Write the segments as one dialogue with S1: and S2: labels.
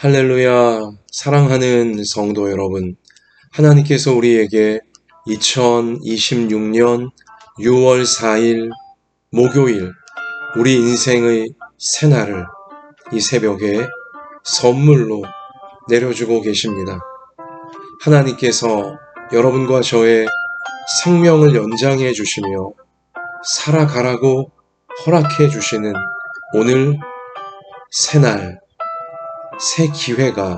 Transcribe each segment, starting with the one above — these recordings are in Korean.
S1: 할렐루야, 사랑하는 성도 여러분, 하나님께서 우리에게 2026년 6월 4일 목요일 우리 인생의 새날을 이 새벽에 선물로 내려주고 계십니다. 하나님께서 여러분과 저의 생명을 연장해 주시며 살아가라고 허락해 주시는 오늘 새날, 새 기회가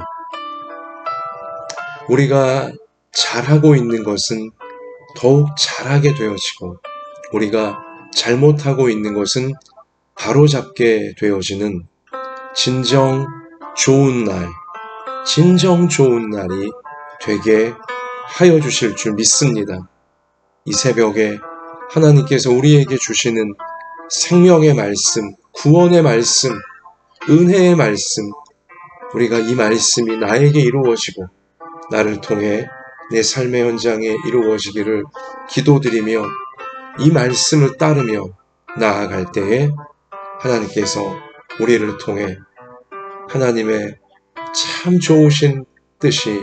S1: 우리가 잘하고 있는 것은 더욱 잘하게 되어지고 우리가 잘못하고 있는 것은 바로잡게 되어지는 진정 좋은 날이 되게 하여 주실 줄 믿습니다. 이 새벽에 하나님께서 우리에게 주시는 생명의 말씀, 구원의 말씀, 은혜의 말씀, 우리가 이 말씀이 나에게 이루어지고 나를 통해 내 삶의 현장에 이루어지기를 기도드리며 이 말씀을 따르며 나아갈 때에 하나님께서 우리를 통해 하나님의 참 좋으신 뜻이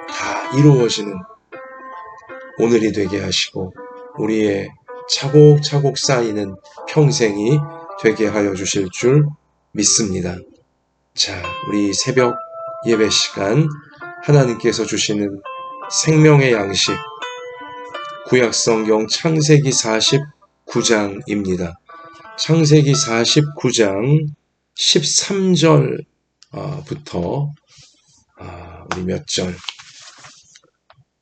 S1: 다 이루어지는 오늘이 되게 하시고 우리의 차곡차곡 쌓이는 평생이 되게 하여 주실 줄 믿습니다. 자, 우리 새벽 예배 시간 하나님께서 주시는 생명의 양식 구약성경 창세기 49장입니다. 창세기 49장 13절부터 우리 몇 절?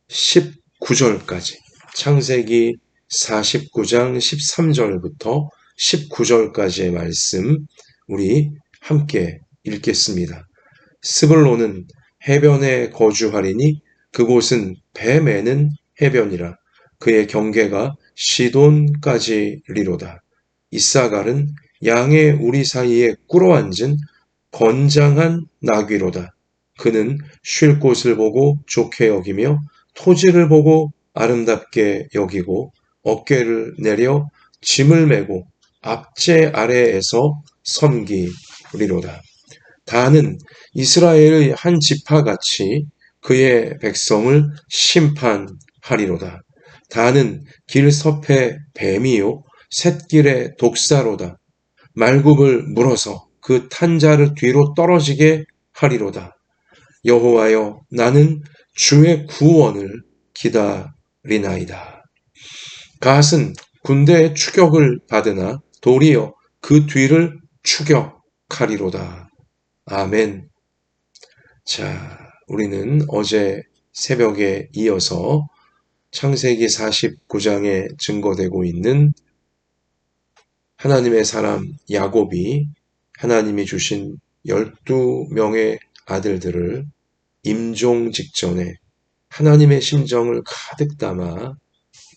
S1: 19절까지 창세기 49장 13절부터 19절까지의 말씀 우리 함께 읽겠습니다. 스불론은 해변에 거주하리니 그곳은 배 매는 해변이라. 그의 경계가 시돈까지리로다. 이사갈은 양의 우리 사이에 꿇어앉은 건장한 나귀로다. 그는 쉴 곳을 보고 좋게 여기며 토지를 보고 아름답게 여기고 어깨를 내려 짐을 메고 앞제 아래에서 섬기리로다. 다는 이스라엘의 한 지파같이 그의 백성을 심판하리로다. 다는 길섭의 뱀이요 샛길의 독사로다. 말굽을 물어서 그 탄자를 뒤로 떨어지게 하리로다. 여호와여, 나는 주의 구원을 기다리나이다. 갓은 군대의 추격을 받으나 도리어 그 뒤를 추격하리로다. 아멘. 자, 우리는 어제 새벽에 이어서 창세기 49장에 증거되고 있는 하나님의 사람 야곱이 하나님이 주신 12명의 아들들을 임종 직전에 하나님의 심정을 가득 담아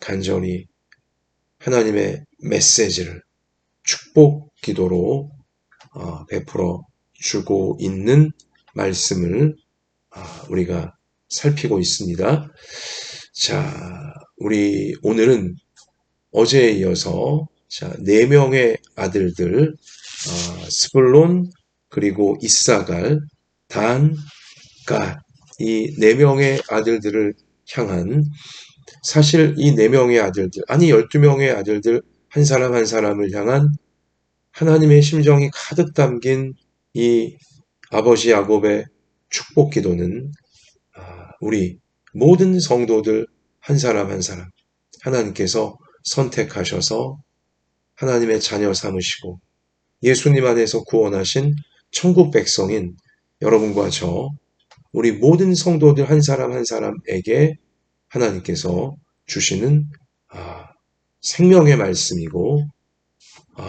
S1: 간절히 하나님의 메시지를 축복 기도로 베풀어 주고 있는 말씀을 우리가 살피고 있습니다. 자, 우리 오늘은 어제에 이어서 4명의 아들들 스불론 그리고 이사갈, 단, 갓 이 4명의 아들들을 향한 사실 이 4명의 아들들 아니 12명의 아들들 한 사람 한 사람을 향한 하나님의 심정이 가득 담긴 이 아버지 야곱의 축복 기도는 우리 모든 성도들 한 사람 한 사람 하나님께서 선택하셔서 하나님의 자녀 삼으시고 예수님 안에서 구원하신 천국 백성인 여러분과 저 우리 모든 성도들 한 사람 한 사람에게 하나님께서 주시는 생명의 말씀이고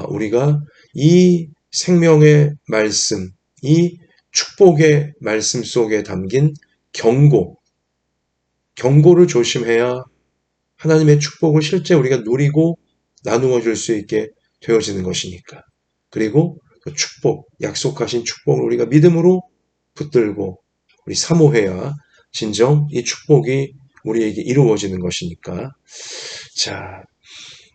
S1: 우리가 이 생명의 말씀, 이 축복의 말씀 속에 담긴 경고를 조심해야 하나님의 축복을 실제 우리가 누리고 나누어 줄 수 있게 되어지는 것이니까. 그리고 그 축복, 약속하신 축복을 우리가 믿음으로 붙들고 우리 사모해야 진정 이 축복이 우리에게 이루어지는 것이니까. 자,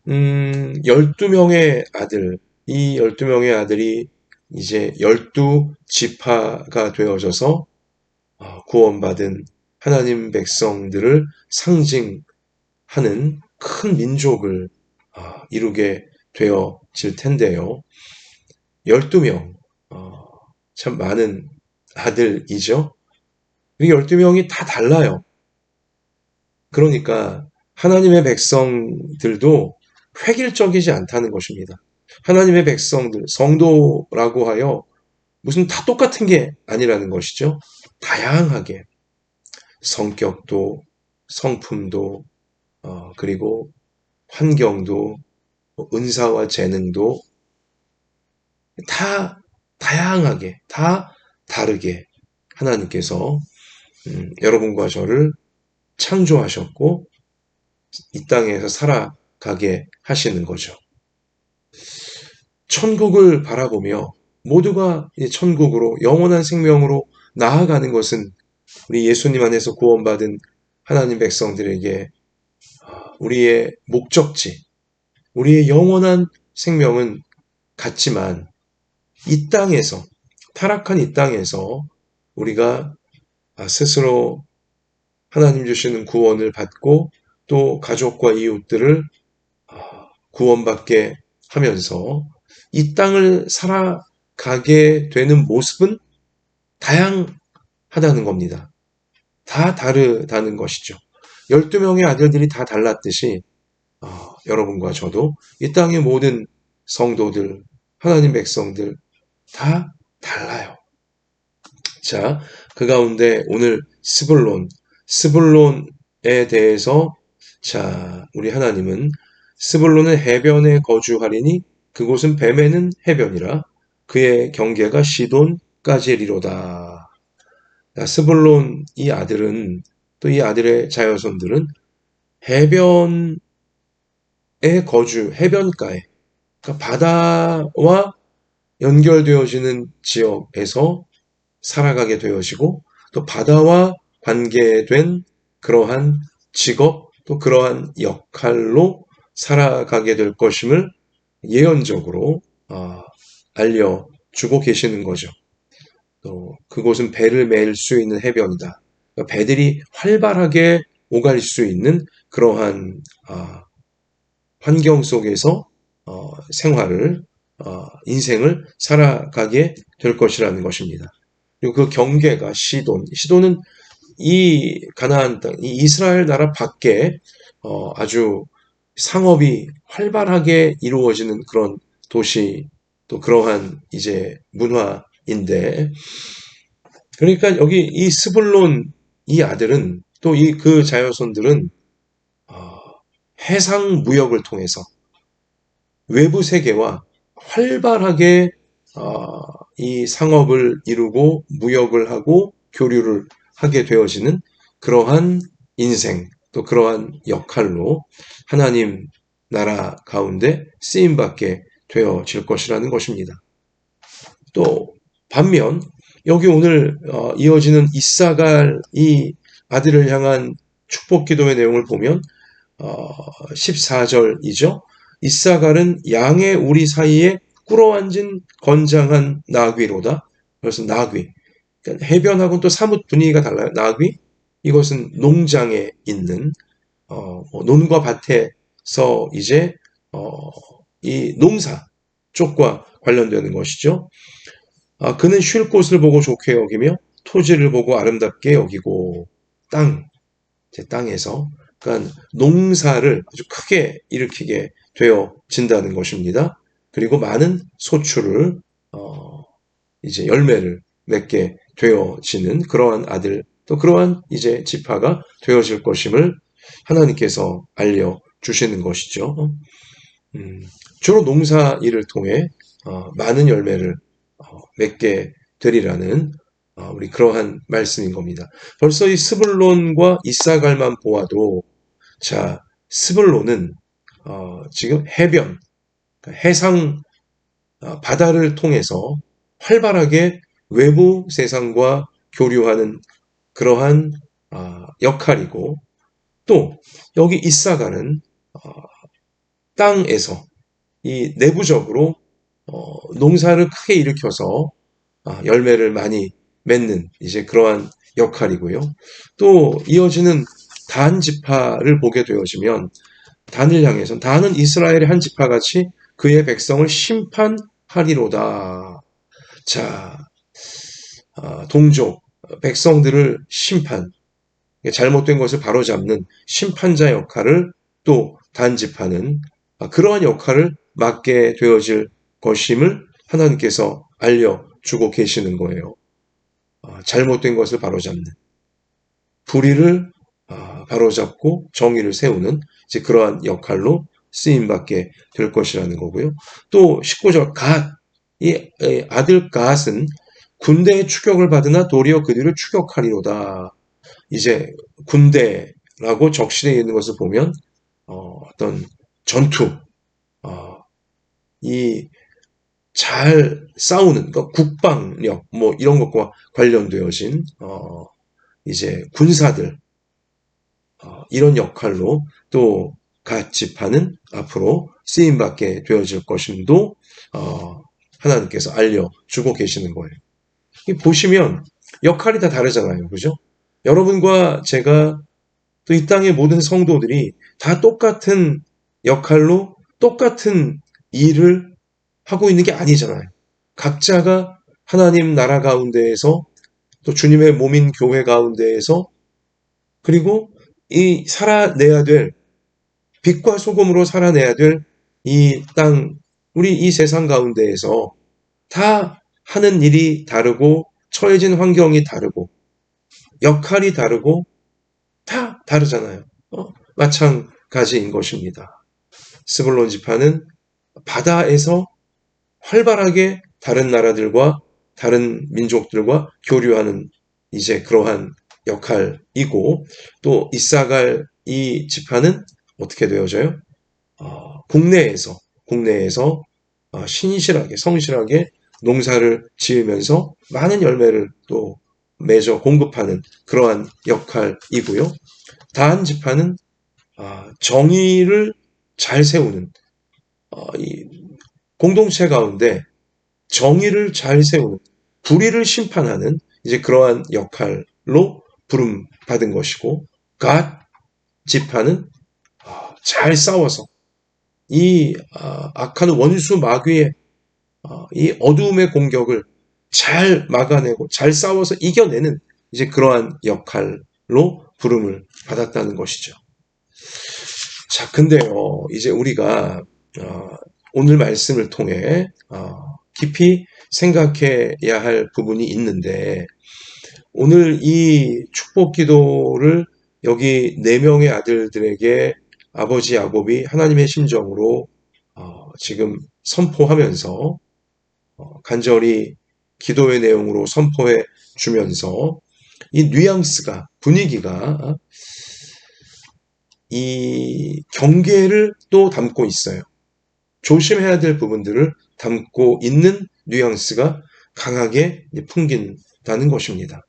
S1: 12명의 아들, 이 12명의 아들이 이제 12지파가 되어져서 구원받은 하나님 백성들을 상징하는 큰 민족을 이루게 되어질 텐데요. 12명, 참 많은 아들이죠. 이 12명이 다 달라요. 그러니까 하나님의 백성들도 획일적이지 않다는 것입니다. 하나님의 백성들, 성도라고 하여 무슨 다 똑같은 게 아니라는 것이죠. 다양하게 성격도, 성품도, 그리고 환경도, 은사와 재능도 다 다양하게, 다 다르게 하나님께서 여러분과 저를 창조하셨고 이 땅에서 살아가게 하시는 거죠. 천국을 바라보며 모두가 천국으로 영원한 생명으로 나아가는 것은 우리 예수님 안에서 구원받은 하나님 백성들에게 우리의 목적지, 우리의 영원한 생명은 같지만 이 땅에서, 타락한 이 땅에서 우리가 스스로 하나님 주시는 구원을 받고 또 가족과 이웃들을 구원받게 하면서 이 땅을 살아가게 되는 모습은 다양하다는 겁니다. 다 다르다는 것이죠. 12명의 아들들이 다 달랐듯이 여러분과 저도 이 땅의 모든 성도들, 하나님 백성들 다 달라요. 자, 그 가운데 오늘 스불론에 대해서 자, 우리 하나님은 스불론은 해변에 거주하리니 그곳은 뱀에는 해변이라 그의 경계가 시돈까지리로다. 스불론 이 아들은 또 이 아들의 자녀손들은 해변에 해변가에 그러니까 바다와 연결되어지는 지역에서 살아가게 되어지고 또 바다와 관계된 그러한 직업 또 그러한 역할로 살아가게 될 것임을 예언적으로 알려주고 계시는 거죠. 또 그곳은 배를 맬 수 있는 해변이다. 그러니까 배들이 활발하게 오갈 수 있는 그러한 환경 속에서 생활을 인생을 살아가게 될 것이라는 것입니다. 그리고 그 경계가 시돈은 이 가나안 땅, 이 이스라엘 나라 밖에 아주 상업이 활발하게 이루어지는 그런 도시 또 그러한 이제 문화인데 그러니까 여기 이 스불론 이 아들은 또 그 자녀손들은 해상 무역을 통해서 외부 세계와 활발하게 이 상업을 이루고 무역을 하고 교류를 하게 되어지는 그러한 인생 또 그러한 역할로 하나님 나라 가운데 쓰임받게 되어질 것이라는 것입니다. 또 반면 여기 오늘 이어지는 이사갈 이 아들을 향한 축복 기도의 내용을 보면 14절이죠. 이사갈은 양의 우리 사이에 꿇어앉은 건장한 나귀로다. 그래서 나귀. 그러니까 해변하고는 또 사뭇 분위기가 달라요. 나귀. 이것은 농장에 있는 논과 밭에서 이제 이 농사 쪽과 관련되는 것이죠. 그는 쉴 곳을 보고 좋게 여기며 토지를 보고 아름답게 여기고 제 땅에서 그러니까 농사를 아주 크게 일으키게 되어진다는 것입니다. 그리고 많은 소출을 이제 열매를 맺게 되어지는 그러한 아들 또 그러한 이제 지파가 되어질 것임을 하나님께서 알려주시는 것이죠. 주로 농사 일을 통해 많은 열매를 맺게 되리라는 우리 그러한 말씀인 겁니다. 벌써 이 스불론과 이사갈만 보아도 자 스불론은 지금 해변 해상 바다를 통해서 활발하게 외부 세상과 교류하는 그러한 역할이고 또 여기 이사갈은 땅에서 이 내부적으로 농사를 크게 일으켜서 열매를 많이 맺는 이제 그러한 역할이고요. 또 이어지는 단 지파를 보게 되어지면 단을 향해서 단은 이스라엘의 한 지파같이 그의 백성을 심판하리로다. 자, 동족 백성들을 심판, 잘못된 것을 바로잡는 심판자 역할을 또 단 지파는 그러한 역할을 맡게 되어질 것임을 하나님께서 알려주고 계시는 거예요. 잘못된 것을 바로잡는, 불의를 바로잡고 정의를 세우는 이제 그러한 역할로 쓰임받게 될 것이라는 거고요. 또 19절 이 아들 갓은 군대의 추격을 받으나 도리어 그 뒤를 추격하리로다. 이제 군대라고 적시되어 있는 것을 보면 어떤 전투, 이 잘 싸우는, 그러니까 국방력 뭐 이런 것과 관련되어진 이제 군사들, 이런 역할로 또 갓 지파는 앞으로 쓰임받게 되어질 것임도 하나님께서 알려주고 계시는 거예요. 보시면 역할이 다 다르잖아요. 그죠? 여러분과 제가 또 이 땅의 모든 성도들이 다 똑같은 역할로 똑같은 일을 하고 있는 게 아니잖아요. 각자가 하나님 나라 가운데에서 또 주님의 몸인 교회 가운데에서 그리고 이 살아내야 될 빛과 소금으로 살아내야 될 이 땅, 우리 이 세상 가운데에서 다 하는 일이 다르고 처해진 환경이 다르고 역할이 다르고 다 다르잖아요. 마찬가지인 것입니다. 스불론 지파는 바다에서 활발하게 다른 나라들과 다른 민족들과 교류하는 이제 그러한 역할이고 또 이사갈 이 지파는 어떻게 되어져요? 국내에서 신실하게 성실하게 농사를 지으면서 많은 열매를 또 맺어 공급하는 그러한 역할이고요. 다한 지파는 정의를 잘 세우는 이 공동체 가운데 정의를 잘 세우는 불의를 심판하는 이제 그러한 역할로 부름 받은 것이고 갓 지파는 잘 싸워서 이 악한 원수 마귀의 이 어두움의 공격을 잘 막아내고 잘 싸워서 이겨내는 이제 그러한 역할로 부름을 받았다는 것이죠. 자, 근데요, 이제 우리가 오늘 말씀을 통해 깊이 생각해야 할 부분이 있는데 오늘 이 축복 기도를 여기 4명의 아들들에게 아버지 야곱이 하나님의 심정으로 지금 선포하면서 간절히 기도의 내용으로 선포해 주면서 이 뉘앙스가 분위기가 이 경계를 또 담고 있어요. 조심해야 될 부분들을 담고 있는 뉘앙스가 강하게 풍긴다는 것입니다.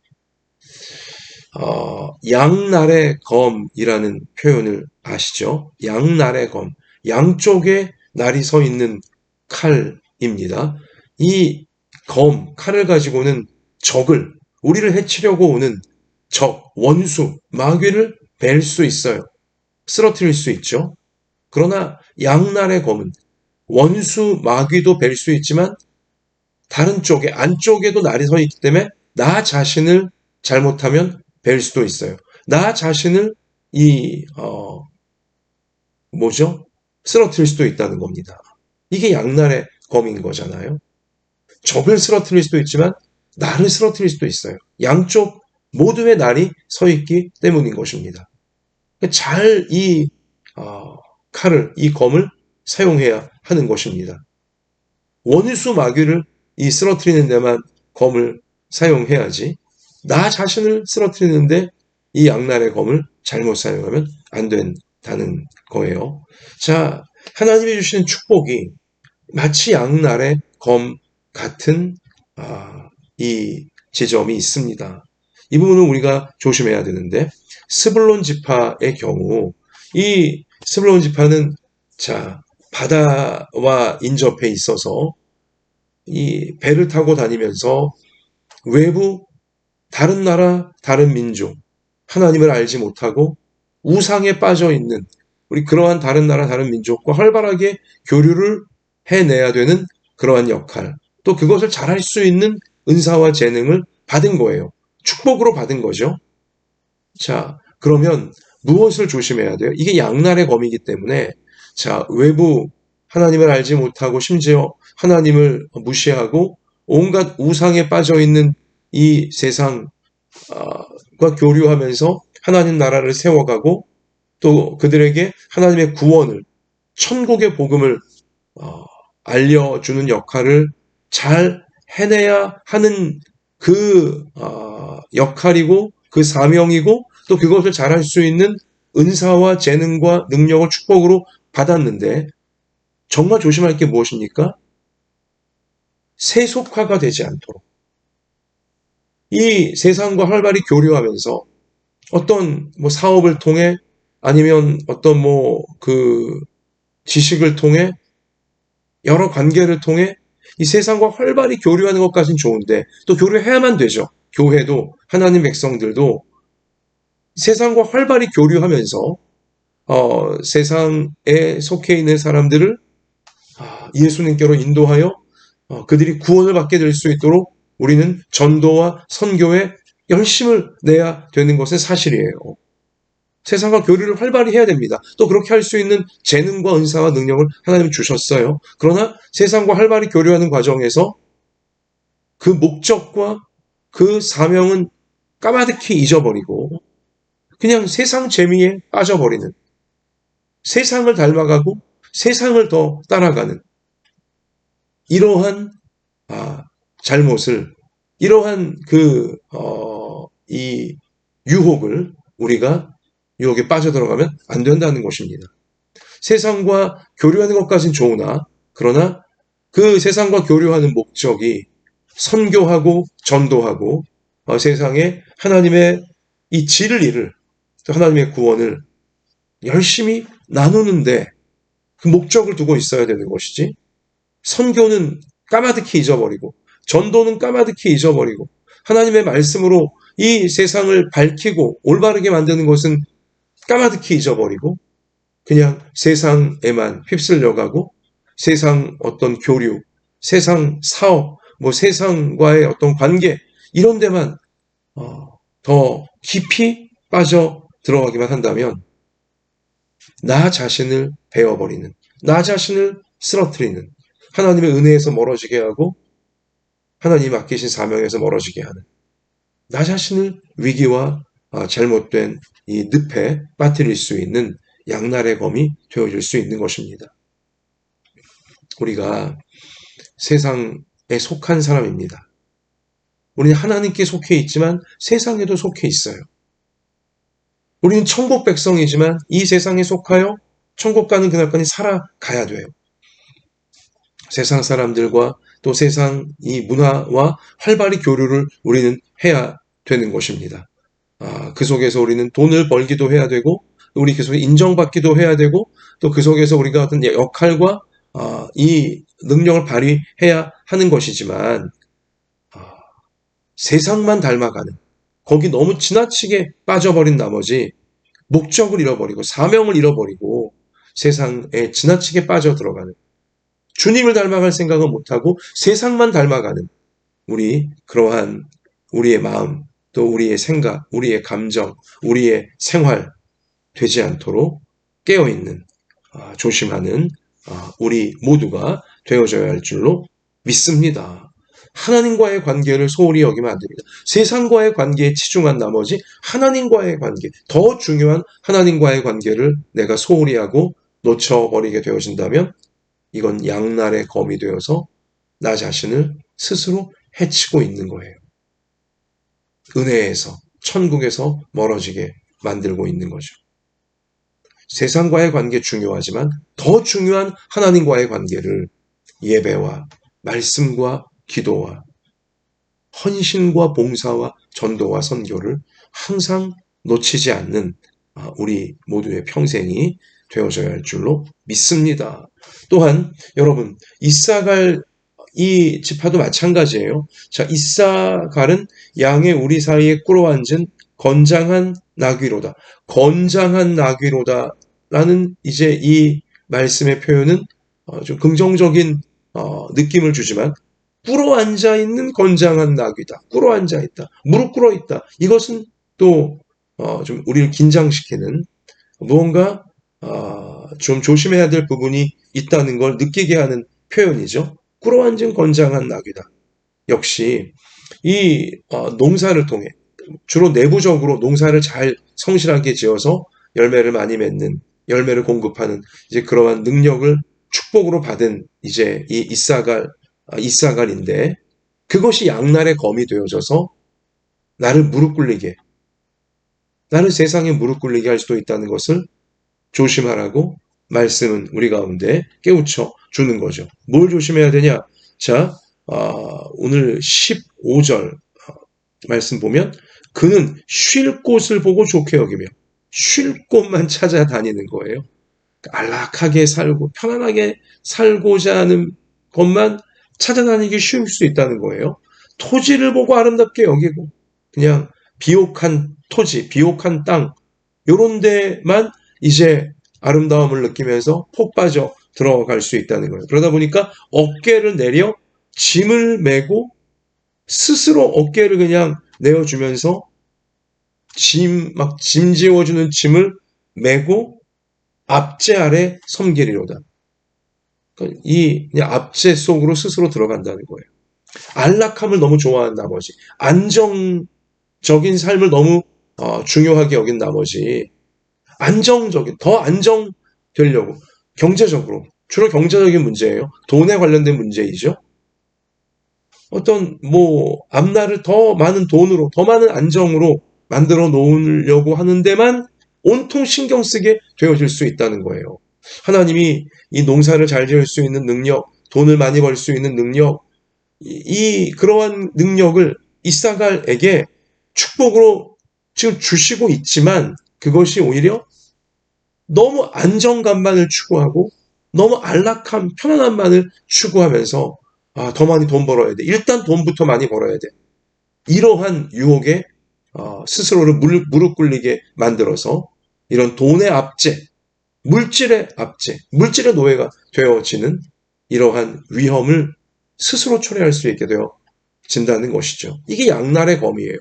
S1: 양날의 검이라는 표현을 아시죠? 양날의 검, 양쪽에 날이 서 있는 칼입니다. 이 검, 칼을 가지고는 적을, 우리를 해치려고 오는 적, 원수, 마귀를 벨 수 있어요. 쓰러뜨릴 수 있죠. 그러나 양날의 검은 원수, 마귀도 벨 수 있지만 다른 쪽에, 안쪽에도 날이 서 있기 때문에 나 자신을 잘못하면 벨 수도 있어요. 나 자신을 쓰러뜨릴 수도 있다는 겁니다. 이게 양날의 검인 거잖아요. 적을 쓰러뜨릴 수도 있지만 나를 쓰러뜨릴 수도 있어요. 양쪽 모두의 날이 서 있기 때문인 것입니다. 잘 이 칼을, 이 검을 사용해야 하는 것입니다. 원수 마귀를 쓰러뜨리는 데만 검을 사용해야지 나 자신을 쓰러뜨리는데 이 양날의 검을 잘못 사용하면 안 된다는 거예요. 자, 하나님이 주시는 축복이 마치 양날의 검 같은 이 지점이 있습니다. 이 부분은 우리가 조심해야 되는데 스불론 지파의 경우 이 스불론 지파는 자 바다와 인접해 있어서 이 배를 타고 다니면서 외부 다른 나라, 다른 민족, 하나님을 알지 못하고 우상에 빠져 있는 우리 그러한 다른 나라, 다른 민족과 활발하게 교류를 해내야 되는 그러한 역할, 또 그것을 잘할 수 있는 은사와 재능을 받은 거예요. 축복으로 받은 거죠. 자, 그러면 무엇을 조심해야 돼요? 이게 양날의 검이기 때문에, 자, 외부 하나님을 알지 못하고 심지어 하나님을 무시하고 온갖 우상에 빠져 있는 이 세상과 교류하면서 하나님 나라를 세워가고 또 그들에게 하나님의 구원을, 천국의 복음을 알려주는 역할을 잘 해내야 하는 그 역할이고 그 사명이고 또 그것을 잘할 수 있는 은사와 재능과 능력을 축복으로 받았는데, 정말 조심할 게 무엇입니까? 세속화가 되지 않도록. 이 세상과 활발히 교류하면서 어떤 뭐 사업을 통해 아니면 어떤 뭐 그 지식을 통해 여러 관계를 통해 이 세상과 활발히 교류하는 것까지는 좋은데, 또 교류해야만 되죠. 교회도 하나님 백성들도 세상과 활발히 교류하면서 세상에 속해 있는 사람들을 예수님께로 인도하여 그들이 구원을 받게 될 수 있도록 우리는 전도와 선교에 열심을 내야 되는 것은 사실이에요. 세상과 교류를 활발히 해야 됩니다. 또 그렇게 할 수 있는 재능과 은사와 능력을 하나님이 주셨어요. 그러나 세상과 활발히 교류하는 과정에서 그 목적과 그 사명은 까마득히 잊어버리고 그냥 세상 재미에 빠져버리는, 세상을 닮아가고 세상을 더 따라가는 이러한 잘못을, 이러한 이 유혹을 우리가 유혹에 빠져들어가면 안 된다는 것입니다. 세상과 교류하는 것까지는 좋으나, 그러나 그 세상과 교류하는 목적이 선교하고 전도하고 세상에 하나님의 이 진리를, 하나님의 구원을 열심히 나누는데 그 목적을 두고 있어야 되는 것이지, 선교는 까마득히 잊어버리고 전도는 까마득히 잊어버리고 하나님의 말씀으로 이 세상을 밝히고 올바르게 만드는 것은 까마득히 잊어버리고 그냥 세상에만 휩쓸려가고 세상 어떤 교류, 세상 사업, 뭐 세상과의 어떤 관계 이런 데만 더 깊이 빠져 들어가기만 한다면 나 자신을 베어버리는, 나 자신을 쓰러뜨리는, 하나님의 은혜에서 멀어지게 하고 하나님 맡기신 사명에서 멀어지게 하는, 나 자신을 위기와 잘못된 이 늪에 빠뜨릴 수 있는 양날의 검이 되어질 수 있는 것입니다. 우리가 세상에 속한 사람입니다. 우리는 하나님께 속해 있지만 세상에도 속해 있어요. 우리는 천국 백성이지만 이 세상에 속하여 천국 가는 그날까지 살아가야 돼요. 세상 사람들과 또 세상 이 문화와 활발히 교류를 우리는 해야 되는 것입니다. 그 속에서 우리는 돈을 벌기도 해야 되고, 우리 그 속에 인정받기도 해야 되고, 또 그 속에서 우리가 어떤 역할과 이 능력을 발휘해야 하는 것이지만, 세상만 닮아가는, 거기 너무 지나치게 빠져버린 나머지 목적을 잃어버리고 사명을 잃어버리고 세상에 지나치게 빠져들어가는, 주님을 닮아갈 생각은 못하고 세상만 닮아가는 그러한 우리의 마음, 또 우리의 생각, 우리의 감정, 우리의 생활 되지 않도록 깨어있는, 조심하는 우리 모두가 되어져야 할 줄로 믿습니다. 하나님과의 관계를 소홀히 여기면 안 됩니다. 세상과의 관계에 치중한 나머지 하나님과의 관계, 더 중요한 하나님과의 관계를 내가 소홀히 하고 놓쳐버리게 되어진다면 이건 양날의 검이 되어서 나 자신을 스스로 해치고 있는 거예요. 은혜에서, 천국에서 멀어지게 만들고 있는 거죠. 세상과의 관계 중요하지만 더 중요한 하나님과의 관계를 예배와 말씀과 기도와 헌신과 봉사와 전도와 선교를 항상 놓치지 않는 우리 모두의 평생이 되어져야 할 줄로 믿습니다. 또한 여러분, 이삭을 이 지파도 마찬가지예요. 자, 이사갈은 양의 우리 사이에 꿇어앉은 건장한 나귀로다. 건장한 나귀로다. 라는 이제 이 말씀의 표현은 좀 긍정적인 느낌을 주지만 꿇어앉아 있는 건장한 나귀다. 꿇어앉아 있다. 무릎 꿇어 있다. 이것은 또 좀 우리를 긴장시키는 무언가 좀 조심해야 될 부분이 있다는 걸 느끼게 하는 표현이죠. 꿇어앉은 건장한 나귀다. 역시 이 농사를 통해 주로 내부적으로 농사를 잘 성실하게 지어서 열매를 많이 맺는 열매를 공급하는 이제 그러한 능력을 축복으로 받은 이제 이 이사갈인데 그것이 양날의 검이 되어져서 나를 무릎 꿇리게 나를 세상에 무릎 꿇리게 할 수도 있다는 것을 조심하라고 말씀은 우리 가운데 깨우쳐 주는 거죠. 뭘 조심해야 되냐? 자, 오늘 15절 말씀 보면 그는 쉴 곳을 보고 좋게 여기며 쉴 곳만 찾아다니는 거예요. 안락하게 살고 편안하게 살고자 하는 것만 찾아다니기 쉬울 수 있다는 거예요. 토지를 보고 아름답게 여기고 그냥 비옥한 토지, 비옥한 땅 요런 데만 이제 아름다움을 느끼면서 폭 빠져 들어갈 수 있다는 거예요. 그러다 보니까 어깨를 내려 짐을 메고 스스로 어깨를 그냥 내어주면서 짐 지워주는 짐을 메고 압제 아래 섬기리로다. 그러니까 그냥 압제 속으로 스스로 들어간다는 거예요. 안락함을 너무 좋아한 나머지, 안정적인 삶을 너무 중요하게 여긴 나머지, 더 안정되려고, 경제적으로, 주로 경제적인 문제예요. 돈에 관련된 문제이죠. 앞날을 더 많은 돈으로, 더 많은 안정으로 만들어 놓으려고 하는 데만 온통 신경 쓰게 되어질 수 있다는 거예요. 하나님이 이 농사를 잘 지을 수 있는 능력, 돈을 많이 벌 수 있는 능력, 그러한 능력을 이사갈에게 축복으로 지금 주시고 있지만 그것이 오히려 너무 안정감만을 추구하고 너무 안락함, 편안함만을 추구하면서 더 많이 돈 벌어야 돼. 일단 돈부터 많이 벌어야 돼. 이러한 유혹에 스스로를 무릎 꿇리게 만들어서 이런 돈의 압제, 물질의 압제, 물질의 노예가 되어지는 이러한 위험을 스스로 초래할 수 있게 되어진다는 것이죠. 이게 양날의 검이에요.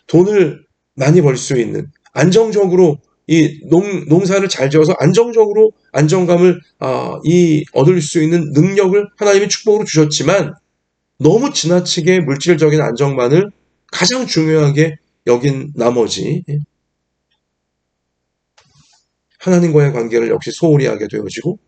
S1: 돈을 많이 벌 수 있는 안정적으로 이 농사를 잘 지어서 안정적으로 안정감을 얻을 수 있는 능력을 하나님이 축복으로 주셨지만 너무 지나치게 물질적인 안정만을 가장 중요하게 여긴 나머지 하나님과의 관계를 역시 소홀히 하게 되어지고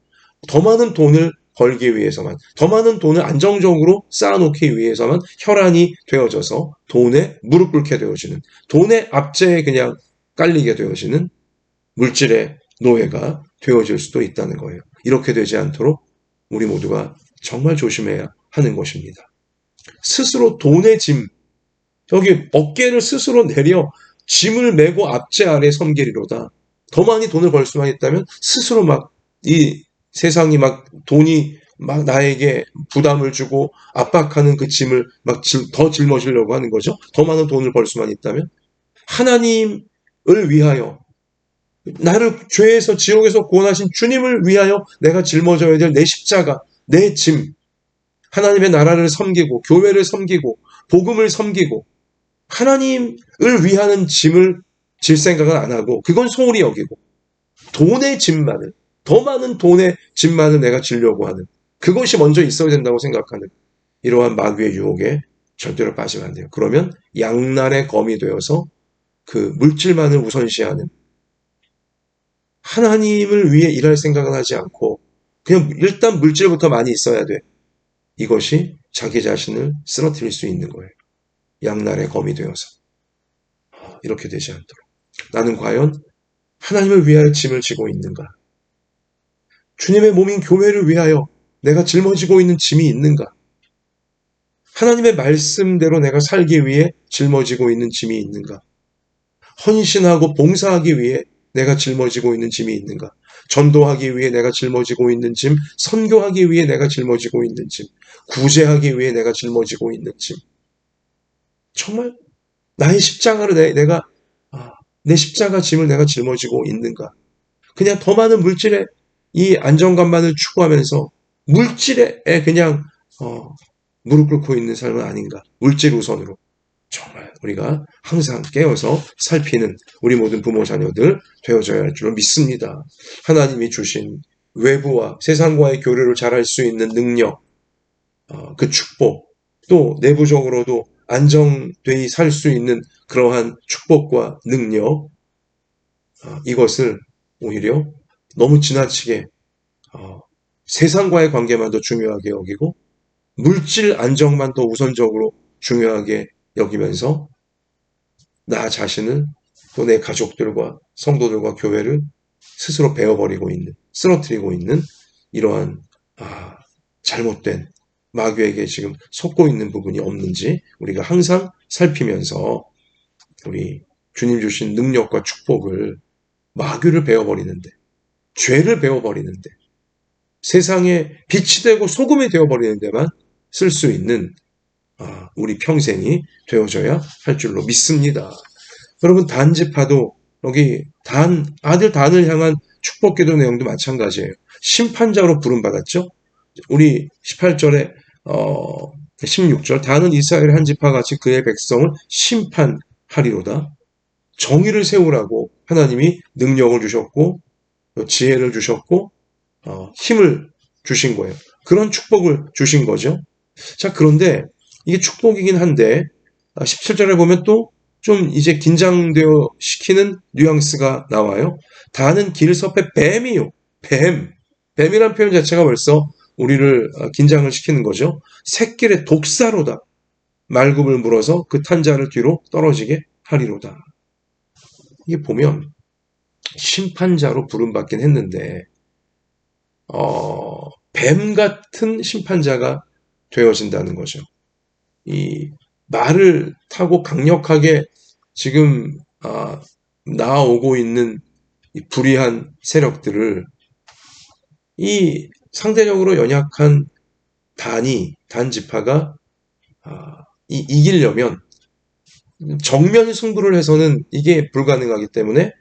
S1: 더 많은 돈을 벌기 위해서만 더 많은 돈을 안정적으로 쌓아놓기 위해서만 혈안이 되어져서 돈에 무릎 꿇게 되어지는 돈의 압제에 그냥 깔리게 되어지는 물질의 노예가 되어질 수도 있다는 거예요. 이렇게 되지 않도록 우리 모두가 정말 조심해야 하는 것입니다. 스스로 돈의 짐, 저기 어깨를 스스로 내려 짐을 메고 압제 아래 섬기리로다. 더 많이 돈을 벌 수만 있다면 스스로 이 세상이 돈이 나에게 부담을 주고 압박하는 그 짐을 더 짊어지려고 하는 거죠. 더 많은 돈을 벌 수만 있다면 하나님을 위하여 나를 죄에서 지옥에서 구원하신 주님을 위하여 내가 짊어져야 될 내 십자가, 내 짐, 하나님의 나라를 섬기고 교회를 섬기고 복음을 섬기고 하나님을 위하는 짐을 질 생각은 안 하고 그건 소홀히 여기고 돈의 짐만을 더 많은 돈의 짐만을 내가 지려고 하는 그것이 먼저 있어야 된다고 생각하는 이러한 마귀의 유혹에 절대로 빠지면 안 돼요. 그러면 양날의 검이 되어서 그 물질만을 우선시하는 하나님을 위해 일할 생각은 하지 않고 그냥 일단 물질부터 많이 있어야 돼. 이것이 자기 자신을 쓰러뜨릴 수 있는 거예요. 양날의 검이 되어서 이렇게 되지 않도록 나는 과연 하나님을 위하여 짐을 지고 있는가? 주님의 몸인 교회를 위하여 내가 짊어지고 있는 짐이 있는가? 하나님의 말씀대로 내가 살기 위해 짊어지고 있는 짐이 있는가? 헌신하고 봉사하기 위해 내가 짊어지고 있는 짐이 있는가? 전도하기 위해 내가 짊어지고 있는 짐, 선교하기 위해 내가 짊어지고 있는 짐, 구제하기 위해 내가 짊어지고 있는 짐. 정말 나의 십자가를 내가 내 십자가 짐을 내가 짊어지고 있는가? 그냥 더 많은 물질의 이 안정감만을 추구하면서 물질에 그냥 무릎 꿇고 있는 삶은 아닌가? 물질 우선으로. 정말 우리가 항상 깨어서 살피는 우리 모든 부모 자녀들 되어져야 할 줄로 믿습니다. 하나님이 주신 외부와 세상과의 교류를 잘할 수 있는 능력, 그 축복, 또 내부적으로도 안정되이 살 수 있는 그러한 축복과 능력, 이것을 오히려 너무 지나치게 세상과의 관계만 더 중요하게 여기고 물질 안정만 더 우선적으로 중요하게 여기면서 나 자신을 또 내 가족들과 성도들과 교회를 스스로 베어버리고 있는, 쓰러뜨리고 있는 이러한 잘못된 마귀에게 지금 속고 있는 부분이 없는지 우리가 항상 살피면서 우리 주님 주신 능력과 축복을 마귀를 베어버리는데, 죄를 베어버리는데, 세상에 빛이 되고 소금이 되어버리는 데만 쓸 수 있는 우리 평생이 되어져야 할 줄로 믿습니다. 여러분, 단지파도 여기 아들 단을 향한 축복기도 내용도 마찬가지예요. 심판자로 부름받았죠. 우리 18절에 16절 단은 이스라엘 한 지파 같이 그의 백성을 심판하리로다. 정의를 세우라고 하나님이 능력을 주셨고 지혜를 주셨고 힘을 주신 거예요. 그런 축복을 주신 거죠. 자, 그런데 이게 축복이긴 한데 17절에 보면 또 좀 이제 긴장되어 시키는 뉘앙스가 나와요. 다는 길섭의 뱀이요. 뱀이란 표현 자체가 벌써 우리를 긴장을 시키는 거죠. 새길의 독사로다. 말굽을 물어서 그 탄자를 뒤로 떨어지게 하리로다. 이게 보면 심판자로 부름받긴 했는데 뱀 같은 심판자가 되어진다는 거죠. 이 말을 타고 강력하게 지금 나아오고 있는 이 불의한 세력들을 이 상대적으로 연약한 단 지파가 이기려면 정면 승부를 해서는 이게 불가능하기 때문에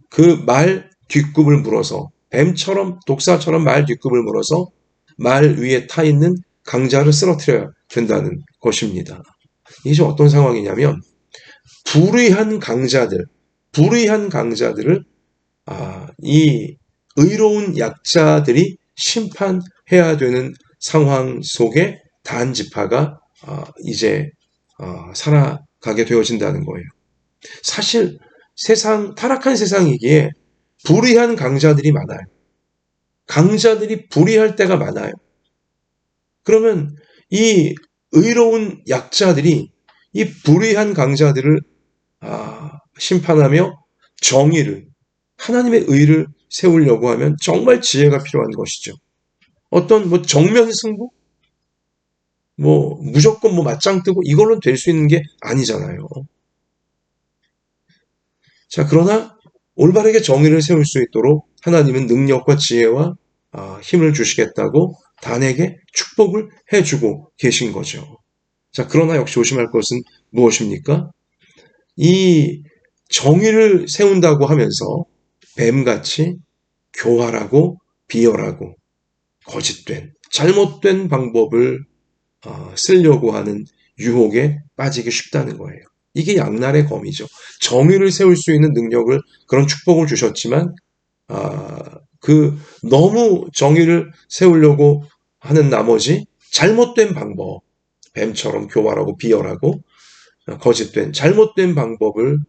S1: 그 말 뒷굽을 물어서 뱀처럼 독사처럼 말 뒷굽을 물어서 말 위에 타 있는 강자를 쓰러뜨려야 된다는 것입니다. 이게 좀 어떤 상황이냐면 불의한 강자들을 이 의로운 약자들이 심판해야 되는 상황 속에 단 지파가 이제 살아가게 되어진다는 거예요. 사실 타락한 세상이기에 불의한 강자들이 많아요. 강자들이 불의할 때가 많아요. 그러면 이 의로운 약자들이 이 불의한 강자들을 심판하며 하나님의 의를 세우려고 하면 정말 지혜가 필요한 것이죠. 어떤 정면 승부? 무조건 맞짱 뜨고 이걸로 될 수 있는 게 아니잖아요. 자, 그러나 올바르게 정의를 세울 수 있도록 하나님은 능력과 지혜와 힘을 주시겠다고 단에게 축복을 해주고 계신 거죠. 자, 그러나 역시 조심할 것은 무엇입니까? 이 정의를 세운다고 하면서 뱀같이 교활하고 비열하고 거짓된 잘못된 방법을 쓰려고 하는 유혹에 빠지기 쉽다는 거예요. 이게 양날의 검이죠. 정의를 세울 수 있는 능력을 그런 축복을 주셨지만 너무 정의를 세우려고 하는 나머지 잘못된 방법, 뱀처럼 교활하고 비열하고 거짓된 잘못된 방법을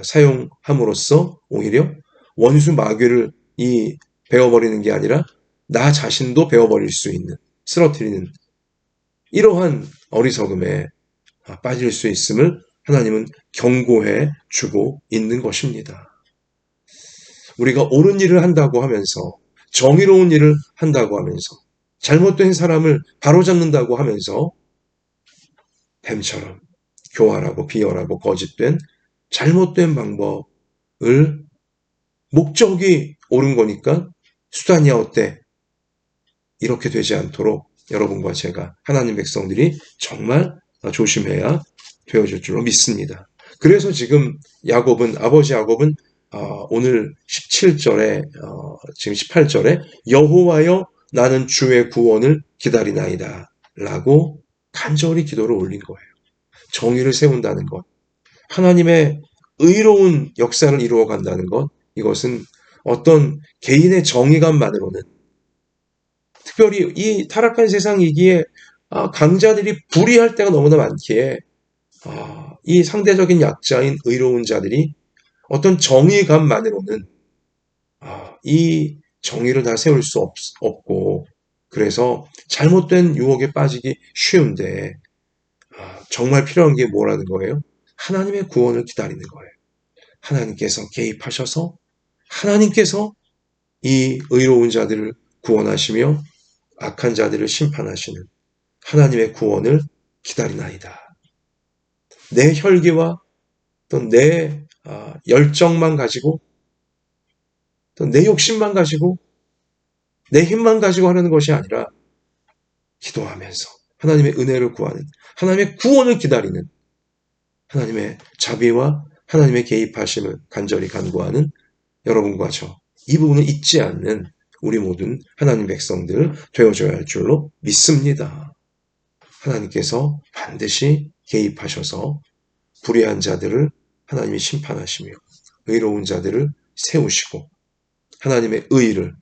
S1: 사용함으로써 오히려 원수 마귀를 베어버리는 게 아니라 나 자신도 베어버릴 수 있는, 쓰러뜨리는 이러한 어리석음에 빠질 수 있음을 하나님은 경고해 주고 있는 것입니다. 우리가 옳은 일을 한다고 하면서 정의로운 일을 한다고 하면서 잘못된 사람을 바로잡는다고 하면서 뱀처럼 교활하고 비열하고 거짓된 잘못된 방법을 목적이 옳은 거니까 수단이야 어때? 이렇게 되지 않도록 여러분과 제가 하나님 백성들이 정말 조심해야 되어질 줄로 믿습니다. 그래서 지금 아버지 야곱은 오늘 17절에 지금 18절에 여호와여 나는 주의 구원을 기다리나이다 라고 간절히 기도를 올린 거예요. 정의를 세운다는 것, 하나님의 의로운 역사를 이루어 간다는 것, 이것은 어떤 개인의 정의감만으로는, 특별히 이 타락한 세상이기에 강자들이 불의할 때가 너무나 많기에 이 상대적인 약자인 의로운 자들이 어떤 정의감만으로는 이 정의를 다 세울 수 없고, 그래서 잘못된 유혹에 빠지기 쉬운데 정말 필요한 게 뭐라는 거예요? 하나님의 구원을 기다리는 거예요. 하나님께서 개입하셔서 하나님께서 이 의로운 자들을 구원하시며 악한 자들을 심판하시는 하나님의 구원을 기다리나이다. 내 혈기와 또 내 열정만 가지고 또 내 욕심만 가지고 내 힘만 가지고 하는 것이 아니라 기도하면서 하나님의 은혜를 구하는, 하나님의 구원을 기다리는, 하나님의 자비와 하나님의 개입하심을 간절히 간구하는 여러분과 이 부분을 잊지 않는 우리 모든 하나님 백성들 되어줘야 할 줄로 믿습니다. 하나님께서 반드시 개입하셔서 불의한 자들을 하나님이 심판하시며 의로운 자들을 세우시고 하나님의 의를,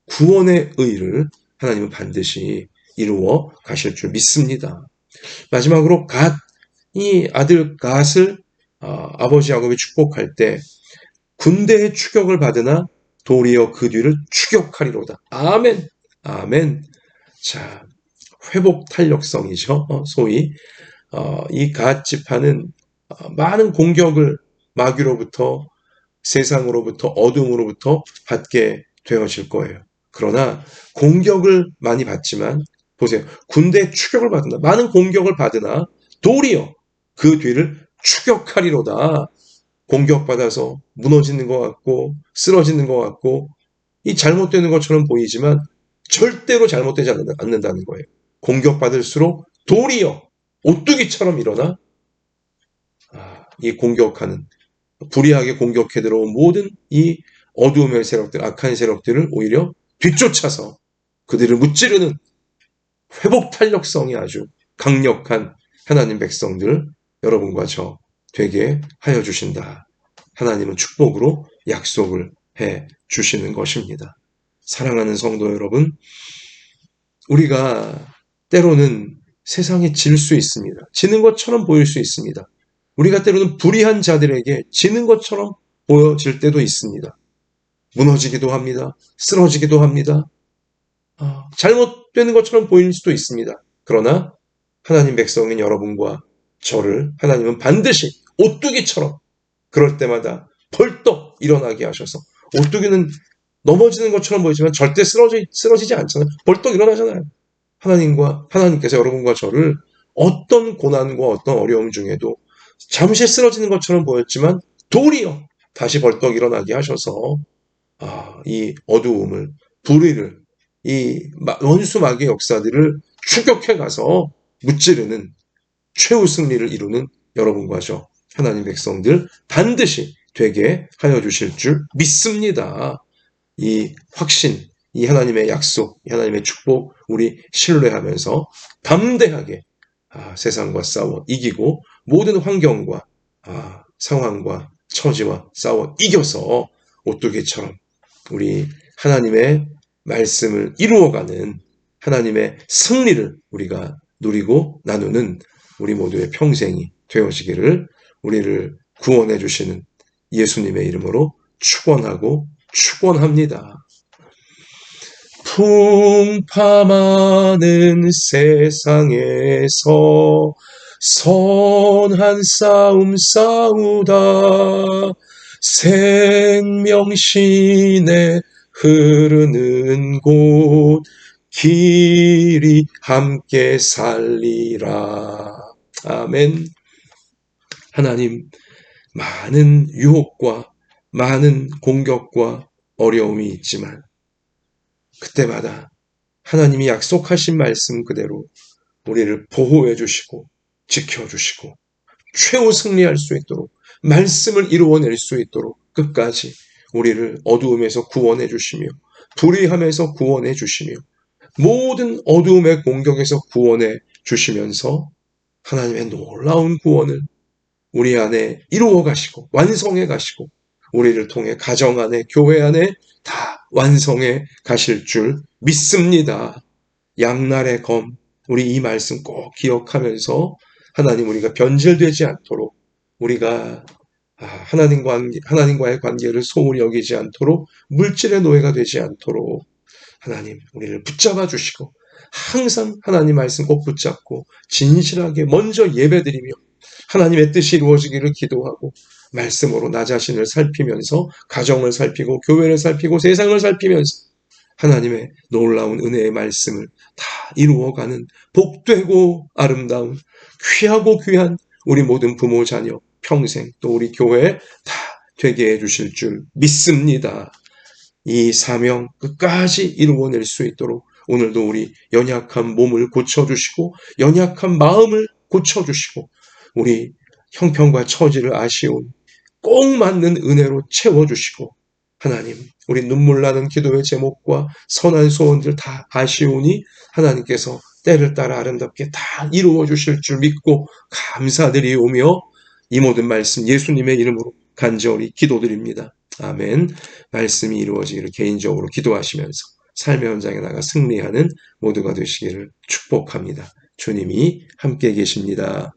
S1: 구원의 의를 하나님은 반드시 이루어 가실 줄 믿습니다. 마지막으로 이 아들 갓을 아버지 야곱이 축복할 때 군대의 추격을 받으나 도리어 그 뒤를 추격하리로다. 아멘. 아멘. 자, 회복 탄력성이죠. 소위 이 갓 지파는 많은 공격을 마귀로부터, 세상으로부터, 어둠으로부터 받게 되어질 거예요. 그러나 공격을 많이 받지만 보세요. 군대 추격을 받는다. 많은 공격을 받으나 도리어 그 뒤를 추격하리로다. 공격받아서 무너지는 것 같고 쓰러지는 것 같고 이 잘못되는 것처럼 보이지만 절대로 잘못되지 않는다는 거예요. 공격받을수록 도리어 오뚜기처럼 일어나 이 공격하는, 불의하게 공격해 들어온 모든 이 어두움의 세력들, 악한 세력들을 오히려 뒤쫓아서 그들을 무찌르는 회복 탄력성이 아주 강력한 하나님 백성들 여러분과 저 되게 하여 주신다. 하나님은 축복으로 약속을 해 주시는 것입니다. 사랑하는 성도 여러분, 우리가 때로는 세상에 질 수 있습니다. 지는 것처럼 보일 수 있습니다. 우리가 때로는 불의한 자들에게 지는 것처럼 보여질 때도 있습니다. 무너지기도 합니다. 쓰러지기도 합니다. 잘못되는 것처럼 보일 수도 있습니다. 그러나 하나님 백성인 여러분과 저를 하나님은 반드시 오뚜기처럼 그럴 때마다 벌떡 일어나게 하셔서, 오뚜기는 넘어지는 것처럼 보이지만 절대 쓰러지지 않잖아요. 벌떡 일어나잖아요. 하나님께서 여러분과 저를 어떤 고난과 어떤 어려움 중에도 잠시 쓰러지는 것처럼 보였지만 도리어 다시 벌떡 일어나게 하셔서 이 어두움을, 불의를, 이 원수 마귀의 역사들을 추격해 가서 무찌르는 최후 승리를 이루는 여러분과 저 하나님 백성들 반드시 되게 하여 주실 줄 믿습니다. 이 확신, 이 하나님의 약속, 이 하나님의 축복 우리 신뢰하면서 담대하게 세상과 싸워 이기고 모든 환경과 상황과 처지와 싸워 이겨서 오뚜기처럼 우리 하나님의 말씀을 이루어가는 하나님의 승리를 우리가 누리고 나누는 우리 모두의 평생이 되어지기를 우리를 구원해 주시는 예수님의 이름으로 축원하고 축원합니다. 풍파 많은 세상에서 선한 싸움 싸우다 생명신에 흐르는 곳 길이 함께 살리라. 아멘. 하나님, 많은 유혹과 많은 공격과 어려움이 있지만 그때마다 하나님이 약속하신 말씀 그대로 우리를 보호해 주시고 지켜주시고 최후 승리할 수 있도록 말씀을 이루어낼 수 있도록 끝까지 우리를 어두움에서 구원해 주시며 불의함에서 구원해 주시며 모든 어두움의 공격에서 구원해 주시면서 하나님의 놀라운 구원을 우리 안에 이루어 가시고 완성해 가시고 우리를 통해 가정 안에 교회 안에 다 완성해 가실 줄 믿습니다. 양날의 검 우리 이 말씀 꼭 기억하면서 하나님 우리가 변질되지 않도록 우리가 하나님과의 관계를 소홀히 여기지 않도록 물질의 노예가 되지 않도록 하나님 우리를 붙잡아 주시고 항상 하나님 말씀 꼭 붙잡고 진실하게 먼저 예배드리며 하나님의 뜻이 이루어지기를 기도하고 말씀으로 나 자신을 살피면서 가정을 살피고 교회를 살피고 세상을 살피면서 하나님의 놀라운 은혜의 말씀을 다 이루어가는 복되고 아름다운 귀하고 귀한 우리 모든 부모 자녀 평생 또 우리 교회 다 되게 해주실 줄 믿습니다. 이 사명 끝까지 이루어낼 수 있도록 오늘도 우리 연약한 몸을 고쳐주시고 연약한 마음을 고쳐주시고 우리 형편과 처지를 아쉬운 꼭 맞는 은혜로 채워주시고 하나님 우리 눈물 나는 기도의 제목과 선한 소원들 다 아쉬우니 하나님께서 때를 따라 아름답게 다 이루어 주실 줄 믿고 감사드리오며 이 모든 말씀 예수님의 이름으로 간절히 기도드립니다. 아멘. 말씀이 이루어지기를 개인적으로 기도하시면서 삶의 현장에 나가 승리하는 모두가 되시기를 축복합니다. 주님이 함께 계십니다.